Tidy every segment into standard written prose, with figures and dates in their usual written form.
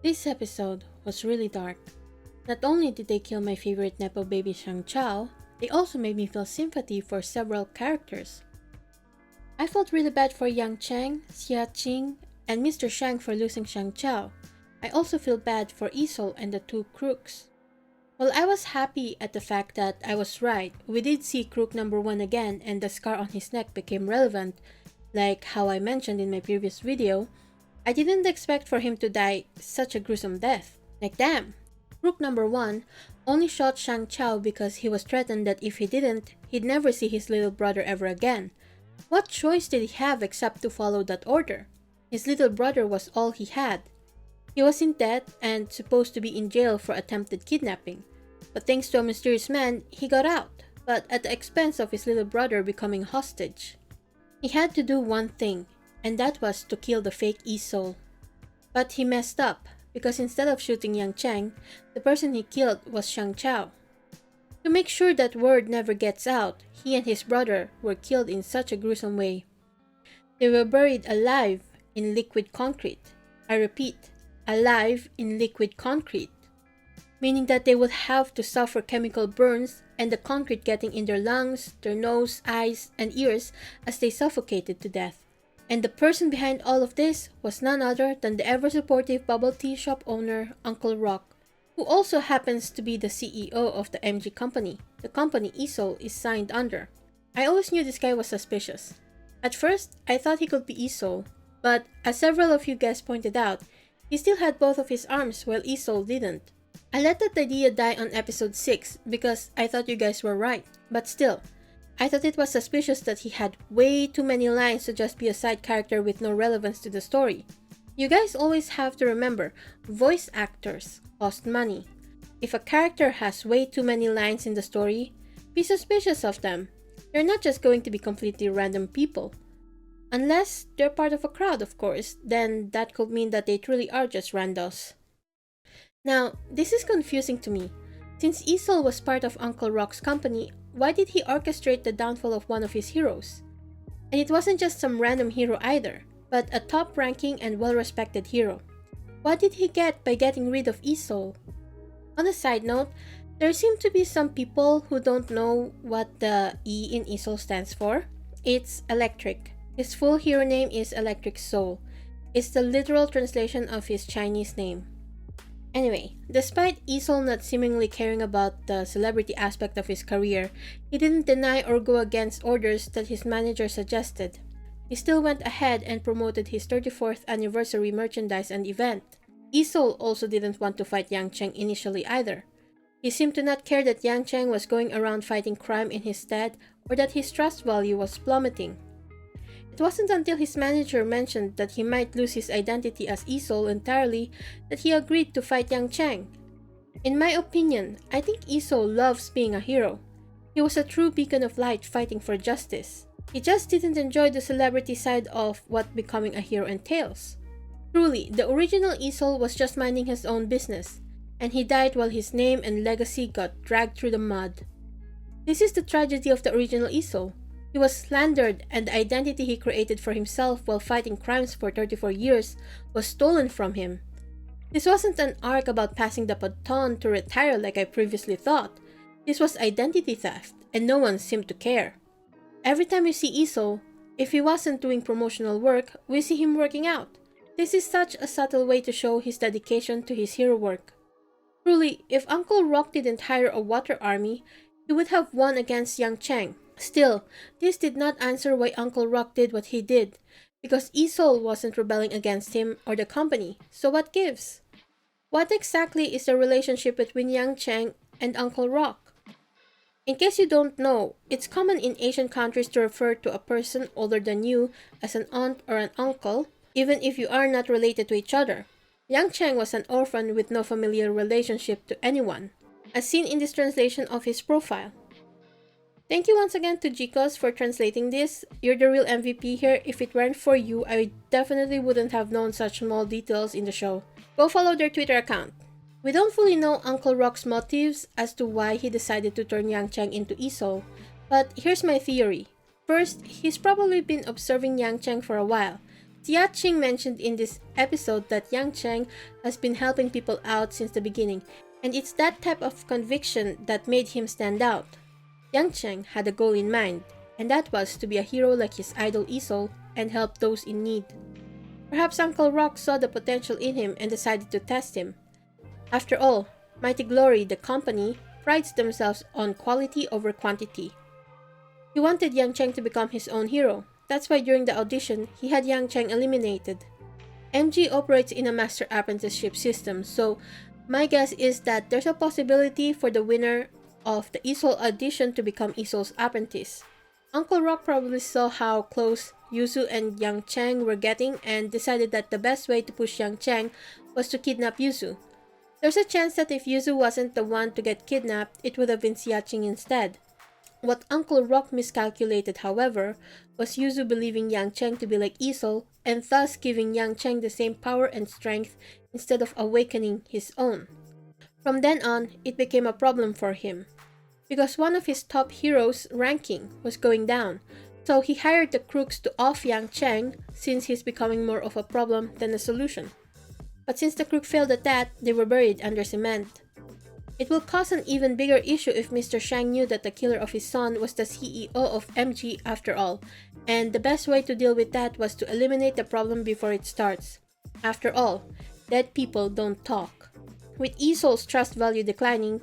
This episode was really dark. Not only did they kill my favorite Nepo baby Shang Chao, they also made me feel sympathy for several characters. I felt really bad for Yang Cheng, Xia Qing, and Mr. Shang for losing Shang Chao. I also feel bad for Isol and the two crooks. While I was happy at the fact that I was right, we did see crook number 1 again and the scar on his neck became relevant, like how I mentioned in my previous video. I didn't expect for him to die such a gruesome death. Like damn! Crook number 1 only shot Shang Chao because he was threatened that if he didn't, he'd never see his little brother ever again. What choice did he have except to follow that order? His little brother was all he had. He was in debt and supposed to be in jail for attempted kidnapping. But thanks to a mysterious man, he got out, but at the expense of his little brother becoming hostage. He had to do one thing, and that was to kill the fake Isol. But he messed up, because instead of shooting Yang Cheng, the person he killed was Shang Chao. To make sure that word never gets out, he and his brother were killed in such a gruesome way. They were buried alive in liquid concrete. I repeat, alive in liquid concrete. Meaning that they would have to suffer chemical burns and the concrete getting in their lungs, their nose, eyes, and ears as they suffocated to death. And the person behind all of this was none other than the ever-supportive bubble tea shop owner, Uncle Rock, who also happens to be the CEO of the MG company, the company Isol is signed under. I always knew this guy was suspicious. At first, I thought he could be Isol, but as several of you guys pointed out, he still had both of his arms while Isol didn't. I let that idea die on episode 6 because I thought you guys were right, but still, I thought it was suspicious that he had way too many lines to just be a side character with no relevance to the story. You guys always have to remember, voice actors cost money. If a character has way too many lines in the story, be suspicious of them. They're not just going to be completely random people. Unless they're part of a crowd, of course, then that could mean that they truly are just randos. Now, this is confusing to me. Since Isol was part of Uncle Rock's company, why did he orchestrate the downfall of one of his heroes? And it wasn't just some random hero either, but a top-ranking and well-respected hero. What did he get by getting rid of Isol? On a side note, there seem to be some people who don't know what the E in Isol stands for. It's electric. His full hero name is Electric Soul. It's the literal translation of his Chinese name. Anyway, despite Isol not seemingly caring about the celebrity aspect of his career, he didn't deny or go against orders that his manager suggested. He still went ahead and promoted his 34th anniversary merchandise and event. Isol also didn't want to fight Yang Cheng initially either. He seemed to not care that Yang Cheng was going around fighting crime in his stead or that his trust value was plummeting. It wasn't until his manager mentioned that he might lose his identity as Isol entirely that he agreed to fight Yang Cheng. In my opinion, I think Isol loves being a hero. He was a true beacon of light fighting for justice. He just didn't enjoy the celebrity side of what becoming a hero entails. Truly, the original Isol was just minding his own business, and he died while his name and legacy got dragged through the mud. This is the tragedy of the original Isol. He was slandered, and the identity he created for himself while fighting crimes for 34 years was stolen from him. This wasn't an arc about passing the baton to retire like I previously thought. This was identity theft, and no one seemed to care. Every time we see Isol, if he wasn't doing promotional work, we see him working out. This is such a subtle way to show his dedication to his hero work. Truly, if Uncle Rock didn't hire a water army, he would have won against Yang Cheng. Still, this did not answer why Uncle Rock did what he did, because Isol wasn't rebelling against him or the company, so what gives? What exactly is the relationship between Yang Cheng and Uncle Rock? In case you don't know, it's common in Asian countries to refer to a person older than you as an aunt or an uncle, even if you are not related to each other. Yang Cheng was an orphan with no familial relationship to anyone, as seen in this translation of his profile. Thank you once again to Jikos for translating this. You're the real MVP here. If it weren't for you, I definitely wouldn't have known such small details in the show. Go follow their Twitter account. We don't fully know Uncle Rock's motives as to why he decided to turn Yang Cheng into Isol, but here's my theory. First, he's probably been observing Yang Cheng for a while, Xia Qing mentioned in this episode that Yang Cheng has been helping people out since the beginning, and it's that type of conviction that made him stand out. Yang Cheng had a goal in mind, and that was to be a hero like his idol Isol and help those in need. Perhaps Uncle Rock saw the potential in him and decided to test him. After all, Mighty Glory, the company, prides themselves on quality over quantity. He wanted Yang Cheng to become his own hero. That's why during the audition, he had Yang Cheng eliminated. MG operates in a master apprenticeship system, so my guess is that there's a possibility for the winner of the Isol audition to become Isol's apprentice. Uncle Rock probably saw how close Yuzu and Yang Cheng were getting and decided that the best way to push Yang Cheng was to kidnap Yuzu. There's a chance that if Yuzu wasn't the one to get kidnapped, it would have been Xia Qing instead. What Uncle Rock miscalculated, however, was Yuzu believing Yang Cheng to be like Isol and thus giving Yang Cheng the same power and strength instead of awakening his own. From then on, it became a problem for him, because one of his top heroes' ranking was going down, so he hired the crooks to off Yang Cheng since he's becoming more of a problem than a solution. But since the crook failed at that, they were buried under cement. It will cause an even bigger issue if Mr. Shang knew that the killer of his son was the CEO of MG after all, and the best way to deal with that was to eliminate the problem before it starts. After all, dead people don't talk. With Isol's trust value declining,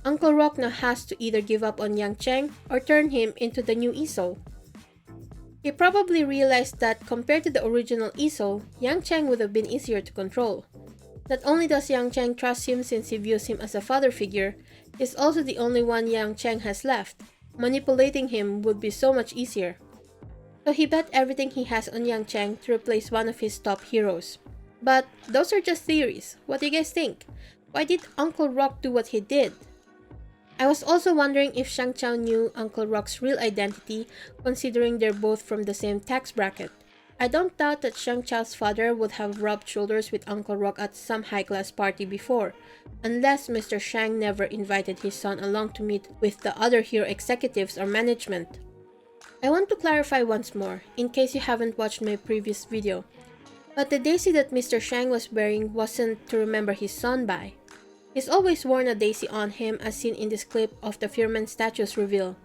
Uncle Rock now has to either give up on Yang Cheng or turn him into the new Isol. He probably realized that compared to the original Isol, Yang Cheng would have been easier to control. Not only does Yang Cheng trust him since he views him as a father figure, he's also the only one Yang Cheng has left. Manipulating him would be so much easier. So he bet everything he has on Yang Cheng to replace one of his top heroes. But those are just theories. What do you guys think? Why did Uncle Rock do what he did? I was also wondering if Shang Chao knew Uncle Rock's real identity, considering they're both from the same tax bracket. I don't doubt that Shang Chao's father would have rubbed shoulders with Uncle Rock at some high-class party before, unless Mr. Shang never invited his son along to meet with the other hero executives or management. I want to clarify once more, in case you haven't watched my previous video, but the daisy that Mr. Shang was wearing wasn't to remember his son by. He's always worn a daisy on him as seen in this clip of the Firman statue's reveal.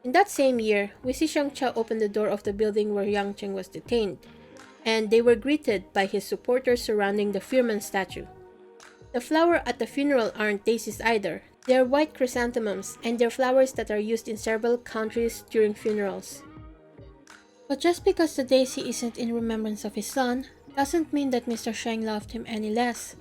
In that same year, we see Shang Chao open the door of the building where Yang Cheng was detained, and they were greeted by his supporters surrounding the Firman statue. The flowers at the funeral aren't daisies either. They are white chrysanthemums, and they're flowers that are used in several countries during funerals. But just because the daisy isn't in remembrance of his son, doesn't mean that Mr. Shang loved him any less.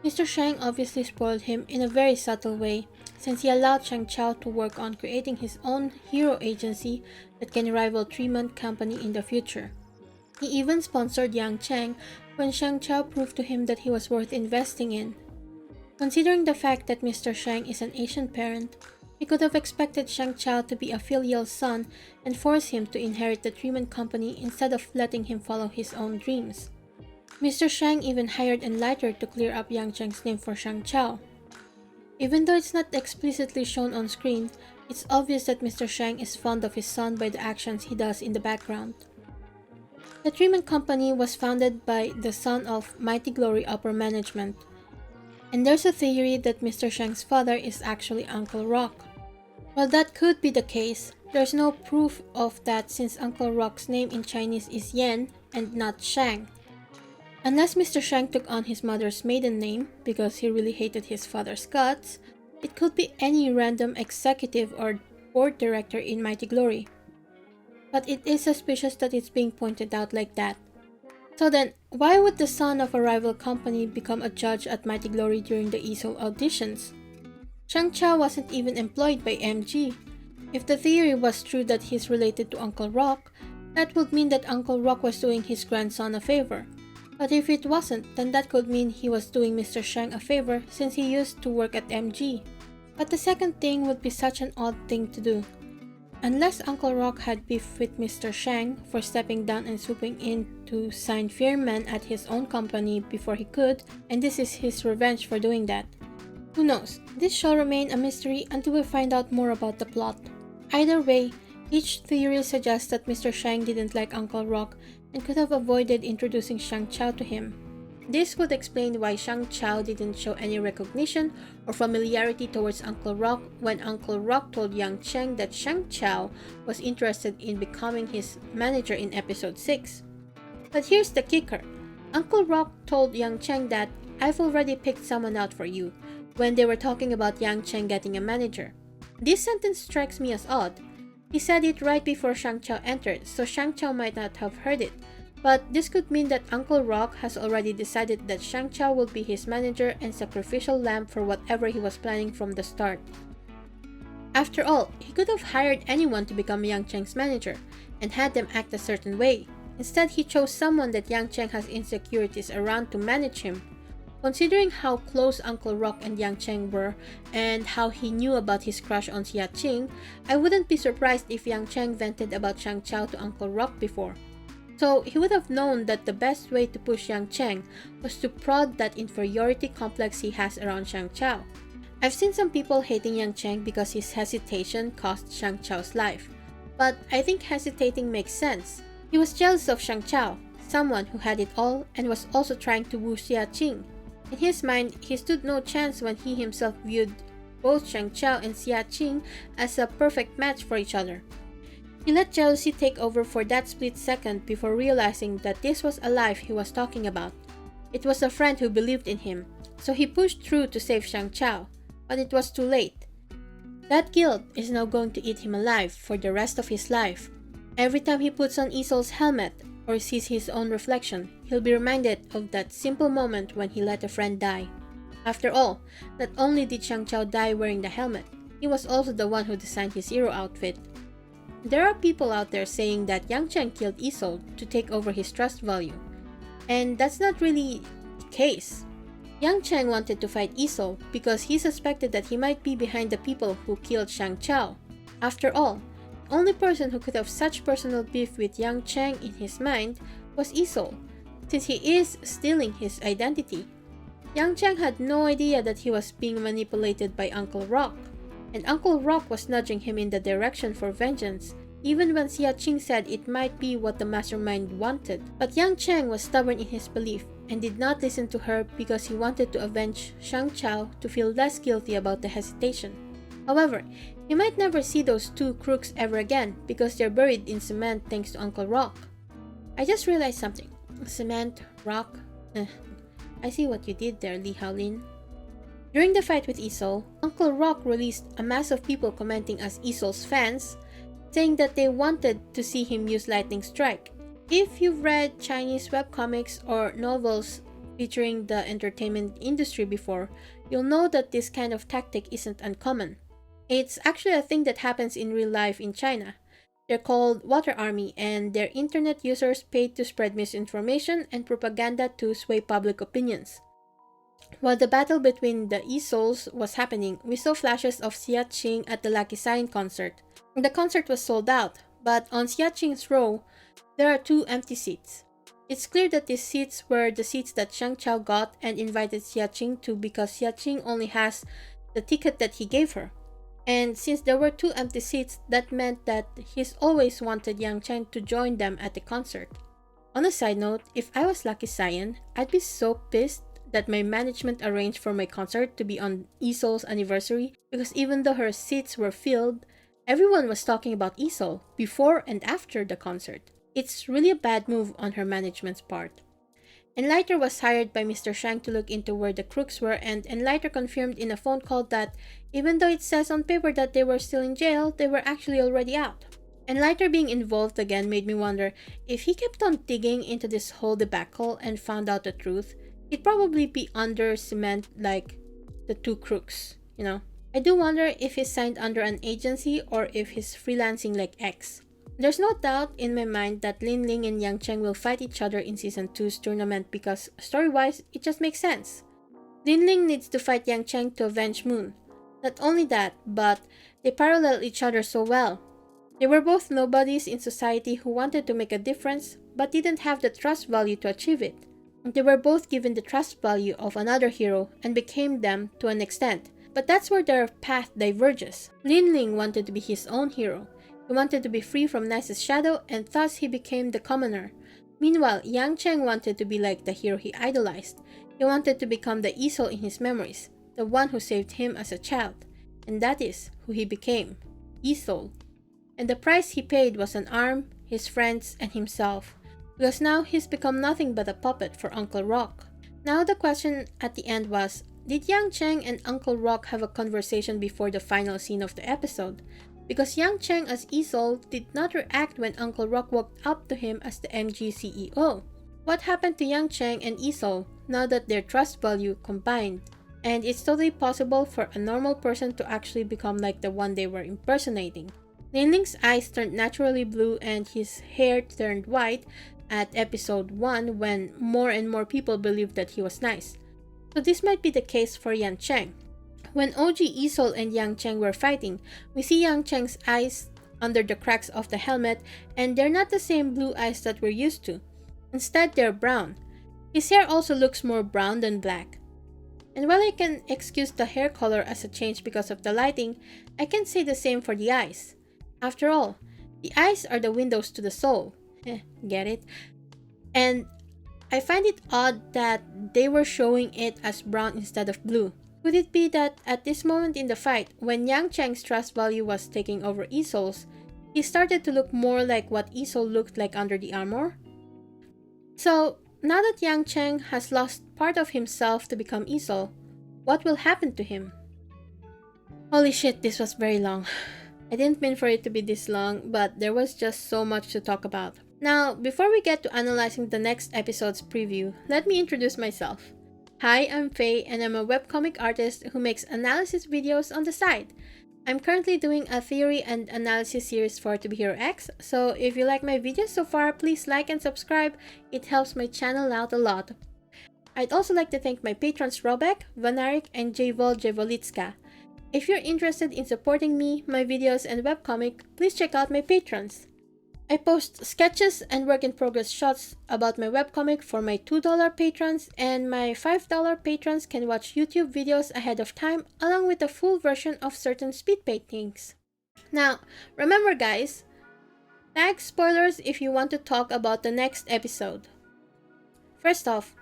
Mr. Shang obviously spoiled him in a very subtle way, since he allowed Shang Chao to work on creating his own hero agency that can rival Tremont Company in the future. He even sponsored Yang Cheng when Shang Chao proved to him that he was worth investing in. Considering the fact that Mr. Shang is an Asian parent, he could have expected Shang Chao to be a filial son and force him to inherit the Tremont Company instead of letting him follow his own dreams. Mr. Shang even hired Enlighter to clear up Yang Cheng's name for Shang Chao. Even though it's not explicitly shown on screen, it's obvious that Mr. Shang is fond of his son by the actions he does in the background. The Tremont Company was founded by the son of Mighty Glory upper management, and there's a theory that Mr. Shang's father is actually Uncle Rock. While that could be the case, there's no proof of that since Uncle Rock's name in Chinese is Yan and not Shang. Unless Mr. Shang took on his mother's maiden name because he really hated his father's guts, it could be any random executive or board director in Mighty Glory. But it is suspicious that it's being pointed out like that. So then, why would the son of a rival company become a judge at Mighty Glory during the Isol auditions? Shang Chao wasn't even employed by MG. If the theory was true that he's related to Uncle Rock, that would mean that Uncle Rock was doing his grandson a favor. But if it wasn't, then that could mean he was doing Mr. Shang a favor since he used to work at MG. But the second thing would be such an odd thing to do. Unless Uncle Rock had beef with Mr. Shang for stepping down and swooping in to sign Firman at his own company before he could, and this is his revenge for doing that. Who knows? This shall remain a mystery until we find out more about the plot. Either way, each theory suggests that Mr. Shang didn't like Uncle Rock and could have avoided introducing Shang Chao to him. This would explain why Shang Chao didn't show any recognition or familiarity towards Uncle Rock when Uncle Rock told Yang Cheng that Shang Chao was interested in becoming his manager in episode 6. But here's the kicker. Uncle Rock told Yang Cheng that I've already picked someone out for you when they were talking about Yang Cheng getting a manager. This sentence strikes me as odd. He said it right before Shang Chao entered, so Shang Chao might not have heard it. But this could mean that Uncle Rock has already decided that Shang Chao will be his manager and sacrificial lamb for whatever he was planning from the start. After all, he could have hired anyone to become Yang Cheng's manager and had them act a certain way. Instead, he chose someone that Yang Cheng has insecurities around to manage him. Considering how close Uncle Rock and Yang Cheng were and how he knew about his crush on Xia Qing, I wouldn't be surprised if Yang Cheng vented about Shang Chao to Uncle Rock before. So he would have known that the best way to push Yang Cheng was to prod that inferiority complex he has around Shang Chao. I've seen some people hating Yang Cheng because his hesitation cost Shang Chao's life, but I think hesitating makes sense. He was jealous of Shang Chao, someone who had it all and was also trying to woo Xia Qing. In his mind, he stood no chance when he himself viewed both Shang Chao and Xia Qing as a perfect match for each other. He let jealousy take over for that split second before realizing that this was a life he was talking about. It was a friend who believed in him, so he pushed through to save Shang Chao, but it was too late. That guilt is now going to eat him alive for the rest of his life. Every time he puts on Isol's helmet or sees his own reflection, he'll be reminded of that simple moment when he let a friend die. After all, not only did Shang Chao die wearing the helmet, he was also the one who designed his hero outfit. There are people out there saying that Yang Cheng killed Isol to take over his trust value, and that's not really the case. Yang Cheng wanted to fight Isol because he suspected that he might be behind the people who killed Shang Chao. After all, the only person who could have such personal beef with Yang Cheng in his mind was Isol, since he is stealing his identity. Yang Cheng had no idea that he was being manipulated by Uncle Rock, and Uncle Rock was nudging him in the direction for vengeance, even when Xia Qing said it might be what the mastermind wanted. But Yang Cheng was stubborn in his belief and did not listen to her because he wanted to avenge Shang Chao to feel less guilty about the hesitation. However, he might never see those two crooks ever again because they're buried in cement thanks to Uncle Rock. I just realized something. Cement, rock, I see what you did there, Li Haolin. During the fight with Isol, Uncle Rock released a mass of people commenting as Isol's fans, saying that they wanted to see him use Lightning Strike. If you've read Chinese webcomics or novels featuring the entertainment industry before, you'll know that this kind of tactic isn't uncommon. It's actually a thing that happens in real life in China. They're called Water Army, and they're internet users paid to spread misinformation and propaganda to sway public opinions. While the battle between the Isols was happening, we saw flashes of Xia Qing at the Lucky Sign concert. The concert was sold out, but on Xia Qing's row, there are 2 empty seats. It's clear that these seats were the seats that Shang Chao got and invited Xia Qing to because Xia Qing only has the ticket that he gave her. And since there were 2 empty seats, that meant that he's always wanted Yang Cheng to join them at the concert. On a side note, if I was Lucky Cyan, I'd be so pissed that my management arranged for my concert to be on Isol's anniversary because even though her seats were filled, everyone was talking about Isol before and after the concert. It's really a bad move on her management's part. Enlighter was hired by Mr. Shang to look into where the crooks were, and Enlighter confirmed in a phone call that even though it says on paper that they were still in jail, they were actually already out. Enlighter being involved again made me wonder if he kept on digging into this whole debacle and found out the truth, he'd probably be under cement like the 2 crooks, you know. I do wonder if he's signed under an agency or if he's freelancing like X. There's no doubt in my mind that Lin Ling and Yang Cheng will fight each other in Season 2's tournament because, story-wise, it just makes sense. Lin Ling needs to fight Yang Cheng to avenge Moon. Not only that, but they parallel each other so well. They were both nobodies in society who wanted to make a difference but didn't have the trust value to achieve it. They were both given the trust value of another hero and became them to an extent, but that's where their path diverges. Lin Ling wanted to be his own hero. He wanted to be free from Nice's shadow and thus he became the commoner, Meanwhile, Yang Cheng wanted to be like the hero he idolized. He wanted to become the Isol in his memories, the one who saved him as a child. And that is who he became, Isol. And the price he paid was an arm, his friends, and himself. Because now he's become nothing but a puppet for Uncle Rock. Now the question at the end was, did Yang Cheng and Uncle Rock have a conversation before the final scene of the episode? Because Yang Cheng as Isol did not react when Uncle Rock walked up to him as the MG CEO. What happened to Yang Cheng and Isol now that their trust value combined? And it's totally possible for a normal person to actually become like the one they were impersonating. Ninling's eyes turned naturally blue and his hair turned white at episode 1 when more and more people believed that he was nice. So this might be the case for Yang Cheng. When OG Isol and Yang Cheng were fighting, we see Yang Cheng's eyes under the cracks of the helmet, and they're not the same blue eyes that we're used to. Instead, they're brown. His hair also looks more brown than black. And while I can excuse the hair color as a change because of the lighting, I can say the same for the eyes. After all, the eyes are the windows to the soul. Get it? And I find it odd that they were showing it as brown instead of blue. Could it be that at this moment in the fight, when Yang Cheng's trust value was taking over Isol's, he started to look more like what Isol looked like under the armor? So, now that Yang Cheng has lost part of himself to become Isol, what will happen to him? Holy shit, this was very long. I didn't mean for it to be this long, but there was just so much to talk about. Now, before we get to analyzing the next episode's preview, let me introduce myself. Hi, I'm Faye, and I'm a webcomic artist who makes analysis videos on the side. I'm currently doing a theory and analysis series for To Be Hero X, so if you like my videos so far, please like and subscribe. It helps my channel out a lot. I'd also like to thank my patrons Robek, Vanarik, and Jvolitska. If you're interested in supporting me, my videos, and webcomic, please check out my patrons. I post sketches and work-in-progress shots about my webcomic for my $2 patrons, and my $5 patrons can watch YouTube videos ahead of time along with a full version of certain speed paintings. Now, remember guys, tag spoilers if you want to talk about the next episode. First off,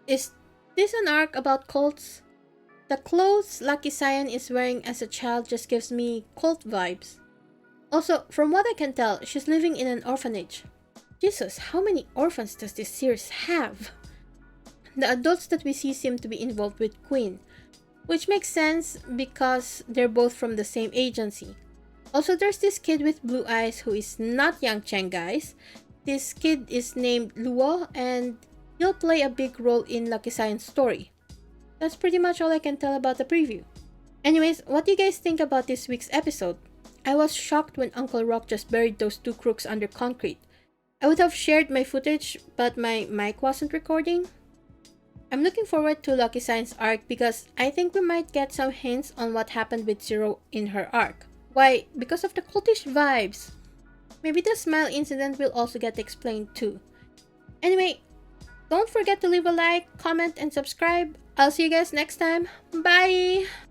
is this an arc about cults? The clothes Lucky Cyan is wearing as a child just gives me cult vibes. Also, from what I can tell, she's living in an orphanage. Jesus, how many orphans does this series have? The adults that we see seem to be involved with Queen, which makes sense because they're both from the same agency. Also, there's this kid with blue eyes who is not Yang Cheng, guys. This kid is named Luo and he'll play a big role in Lucky Cyan's story. That's pretty much all I can tell about the preview. Anyways, what do you guys think about this week's episode? I was shocked when Uncle Rock just buried those two crooks under concrete. I would have shared my footage, but my mic wasn't recording. I'm looking forward to Lucky Cyan's arc because I think we might get some hints on what happened with Zero in her arc. Why? Because of the cultish vibes. Maybe the smile incident will also get explained too. Anyway, don't forget to leave a like, comment, and subscribe. I'll see you guys next time. Bye!